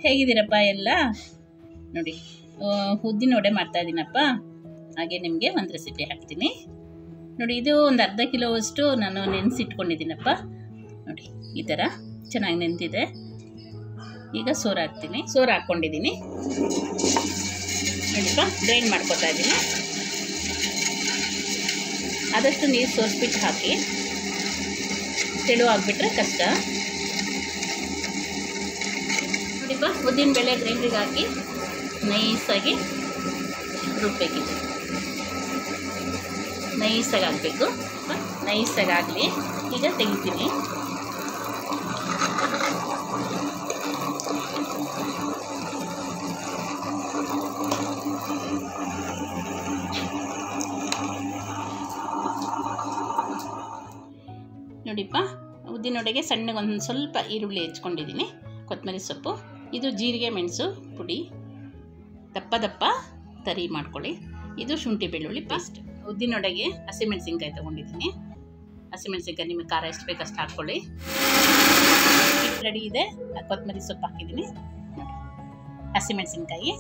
ಹೇಗಿದ್ದೀರಪ್ಪ ಎಲ್ಲ? ನೋಡಿ ಉದ್ದಿನ ವಡೆ ಮಾಡ್ತಾ ಇದ್ದೀನಪ್ಪ. ಹಾಗೆ ನಿಮಗೆ ಒಂದು ರೆಸಿಪಿ ಹಾಕ್ತೀನಿ ನೋಡಿ. ಇದು ಒಂದು ಅರ್ಧ ಕಿಲೋವಷ್ಟು ನಾನು ನೆನೆಸಿಟ್ಕೊಂಡಿದ್ದೀನಪ್ಪ. ನೋಡಿ ಈ ಥರ ಚೆನ್ನಾಗಿ ನೆನೆದಿದೆ. ಈಗ ಸೋರು ಹಾಕ್ತೀನಿ. ಸೋರು ಹಾಕ್ಕೊಂಡಿದ್ದೀನಿ ನೋಡಿಪ್ಪ. ಗ್ರೈಂಡ್ ಮಾಡ್ಕೊತಾ ಇದ್ದೀನಿ. ಆದಷ್ಟು ನೀರು ಸೋಸ್ಬಿಟ್ಟು ಹಾಕಿ, ತೆಳುವಾಗಿಬಿಟ್ರೆ ಕಷ್ಟ. ನೋಡಿಪ್ಪ, ಉದ್ದಿನ ಬೇಳೆ ಗ್ರೈಂಡ್ರಿಗೆ ಹಾಕಿ ನೈಸಾಗಿ ರುಬ್ಬೇಕಿದೆ. ನೈಸಾಗಿ ಆಗಬೇಕು. ನೈಸಾಗಿ ಆಗಲಿ. ಈಗ ತೆಗಿತೀನಿ. ನೋಡಿಪ್ಪ, ಉದ್ದಿನೊಡೆಗೆ ಸಣ್ಣಗೆ ಒಂದು ಸ್ವಲ್ಪ ಈರುಳ್ಳಿ ಹೆಚ್ಕೊಂಡಿದ್ದೀನಿ, ಕೊತ್ತಂಬರಿ ಸೊಪ್ಪು, ಇದು ಜೀರಿಗೆ ಮೆಣಸು ಪುಡಿ, ದಪ್ಪ ದಪ್ಪ ತರಿ ಮಾಡ್ಕೊಳ್ಳಿ. ಇದು ಶುಂಠಿ ಬೆಳ್ಳುಳ್ಳಿ ಪೇಸ್ಟ್. ಉದ್ದಿನೊಡೆಗೆ ಹಸಿಮೆಣಸಿನ್ಕಾಯಿ ತೊಗೊಂಡಿದ್ದೀನಿ. ಹಸಿಮೆಣಸಿನ್ಕಾಯಿ ನಿಮಗೆ ಖಾರ ಎಷ್ಟು ಬೇಕು ಅಷ್ಟು ಹಾಕ್ಕೊಳ್ಳಿ. ರೆಡಿ ಇದೆ. ಕೊತ್ತಂಬರಿ ಸೊಪ್ಪು ಹಾಕಿದ್ದೀನಿ. ಹಸಿಮೆಣಸಿನ್ಕಾಯಿ,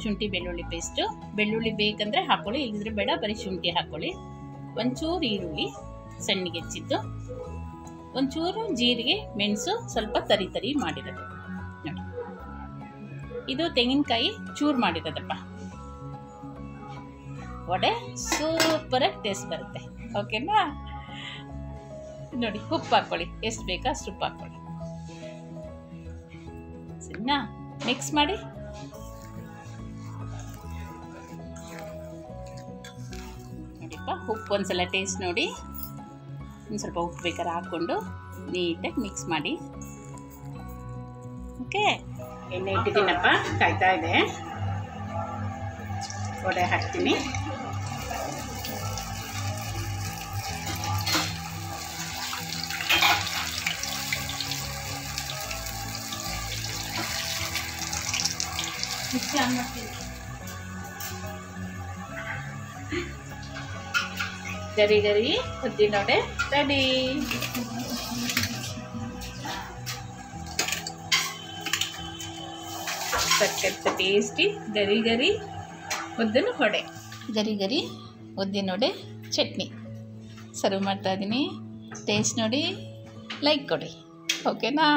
ಶುಂಠಿ ಬೆಳ್ಳುಳ್ಳಿ ಪೇಸ್ಟು. ಬೆಳ್ಳುಳ್ಳಿ ಬೇಕಂದರೆ ಹಾಕ್ಕೊಳ್ಳಿ, ಇಲ್ಲದ್ರೆ ಬೇಡ, ಬರೀ ಶುಂಠಿ ಹಾಕ್ಕೊಳ್ಳಿ. ಒಂಚೂರು ಈರುಳ್ಳಿ ಸಣ್ಣಗೆ ಹೆಚ್ಚಿದ್ದು, ಒಂಚೂರು ಜೀರಿಗೆ ಮೆಣಸು ಸ್ವಲ್ಪ ತರಿ ತರಿ ಮಾಡಿರೋದು ನೋಡಿ. ಇದು ತೆಂಗಿನಕಾಯಿ ಚೂರು ಮಾಡಿರೋದಪ್ಪ. ವಡೆ ಸೂಪರಾಗಿ ಟೇಸ್ಟ್ ಬರುತ್ತೆ. ಓಕೆನಾ? ನೋಡಿ, ಉಪ್ಪು ಹಾಕ್ಕೊಳ್ಳಿ, ಎಷ್ಟು ಬೇಕಾ ಅಷ್ಟು ಉಪ್ಪು ಹಾಕ್ಕೊಳ್ಳಿ. ಸರಿನಾ? ಮಿಕ್ಸ್ ಮಾಡಿ ನೋಡಿಪ್ಪ. ಉಪ್ಪು ಒಂದ್ಸಲ ಟೇಸ್ಟ್ ನೋಡಿ, ಒಂದು ಸ್ವಲ್ಪ ಉಪ್ಪು ಬೇಕಾದ್ರೆ ಹಾಕ್ಕೊಂಡು ನೀಟಾಗಿ ಮಿಕ್ಸ್ ಮಾಡಿ. ಓಕೆ, ಎಣ್ಣೆ ಇಟ್ಟಿದ್ದೀನಪ್ಪ, ಕಾಯ್ತಾ ಇದೆ. ವಡೆ ಹಾಕ್ತೀನಿ. ಗರಿ ಗರಿ ಉದ್ದಿನ ವಡೆ ರೆಡಿ. ಸಖತ್ ಟೇಸ್ಟಿ ಗರಿ ಗರಿ ಉದ್ದಿನ ವಡೆ, ಗರಿ ಗರಿ ಉದ್ದಿನ ವಡೆ ಚಟ್ನಿ ಸರ್ವ್ ಮಾಡ್ತಾ ಇದ್ದೀನಿ. ಟೇಸ್ಟ್ ನೋಡಿ, ಲೈಕ್ ಕೊಡಿ. ಓಕೆನಾ?